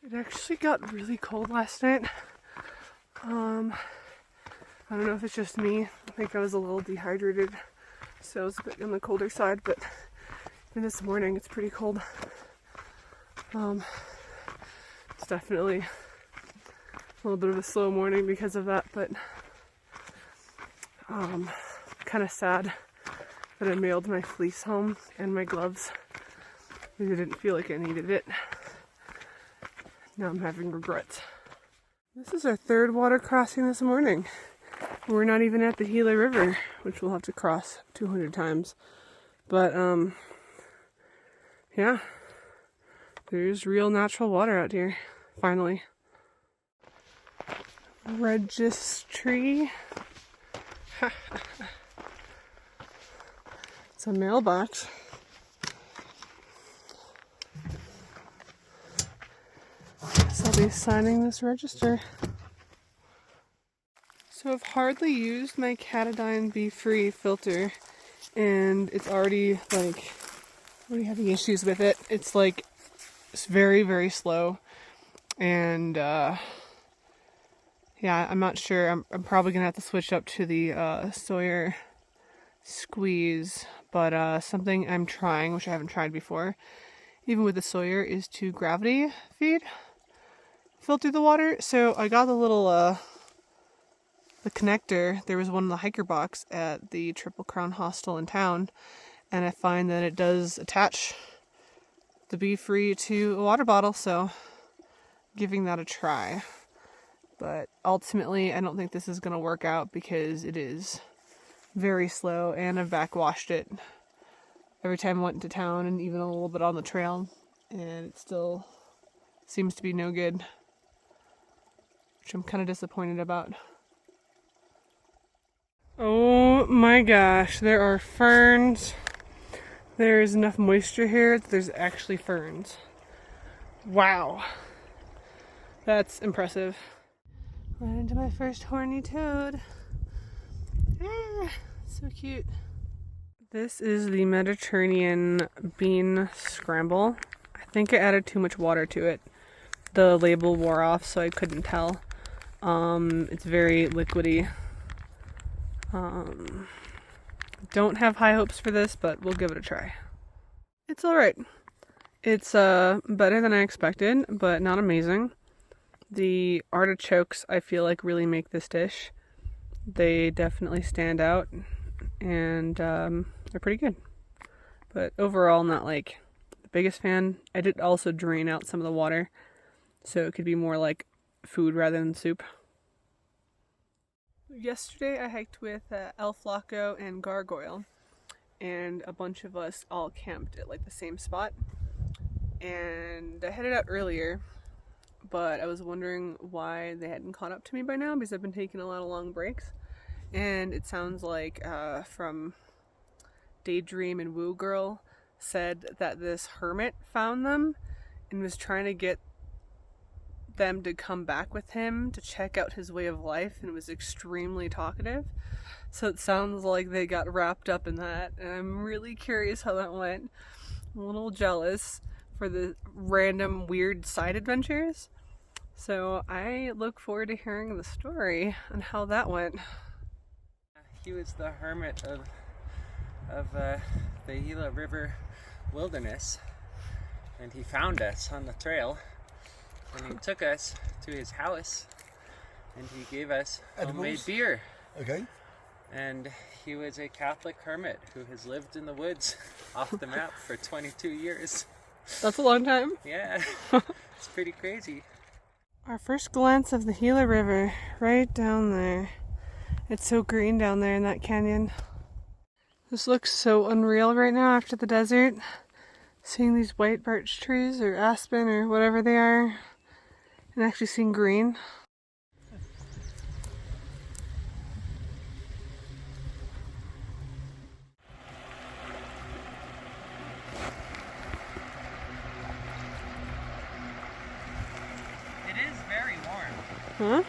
It actually got really cold last night. I don't know if it's just me. I think I was a little dehydrated, so I was a bit on the colder side, but even this morning it's pretty cold. It's definitely a little bit of a slow morning because of that, but kind of sad that I mailed my fleece home and my gloves. I didn't feel like I needed it. Now I'm having regrets. This is our third water crossing this morning. We're not even at the Gila River, which we'll have to cross 200 times. But, yeah. There's real natural water out here, finally. Registry. It's a mailbox. So I'll be signing this register. So I've hardly used my Catadine Be Free filter, and it's already having issues with it. It's very, very slow, and yeah, I'm not sure. I'm probably gonna have to switch up to the Sawyer squeeze, but something I'm trying, which I haven't tried before, even with the Sawyer, is to gravity feed filter the water. So I got the little the connector. There was one in the hiker box at the Triple Crown hostel in town, and I find that it does attach the Be Free to a water bottle, so giving that a try. But ultimately I don't think this is going to work out because it is very slow, and I've backwashed it every time I went into town and even a little bit on the trail, and it still seems to be no good, which I'm kind of disappointed about. Oh my gosh, there are ferns. There's enough moisture here that there's actually ferns. Wow. That's impressive. Ran into my first horny toad. Ah, so cute. This is the Mediterranean bean scramble. I think I added too much water to it. The label wore off, so I couldn't tell. It's very liquidy. Don't have high hopes for this, but we'll give it a try. It's alright. It's better than I expected, but not amazing. The artichokes, I feel like, really make this dish. They definitely stand out, and they're pretty good. But overall, not like the biggest fan. I did also drain out some of the water, so it could be more like food rather than soup. Yesterday I hiked with Flaco and Gargoyle, and a bunch of us all camped at the same spot. And I headed out earlier, but I was wondering why they hadn't caught up to me by now, because I've been taking a lot of long breaks. And it sounds like from Daydream and Woo Girl said that this hermit found them and was trying to get them to come back with him to check out his way of life, and was extremely talkative. So it sounds like they got wrapped up in that, and I'm really curious how that went. I'm a little jealous for the random weird side adventures. So I look forward to hearing the story and how that went. He was the hermit of the Gila River wilderness, and he found us on the trail, and he took us to his house, and he gave us homemade beer. Okay. And he was a Catholic hermit who has lived in the woods off the map for 22 years. That's a long time. Yeah, it's pretty crazy. Our first glance of the Gila River, right down there. It's so green down there in that canyon. This looks so unreal right now after the desert. Seeing these white birch trees, or aspen, or whatever they are, and actually seeing green. It is very warm. Huh?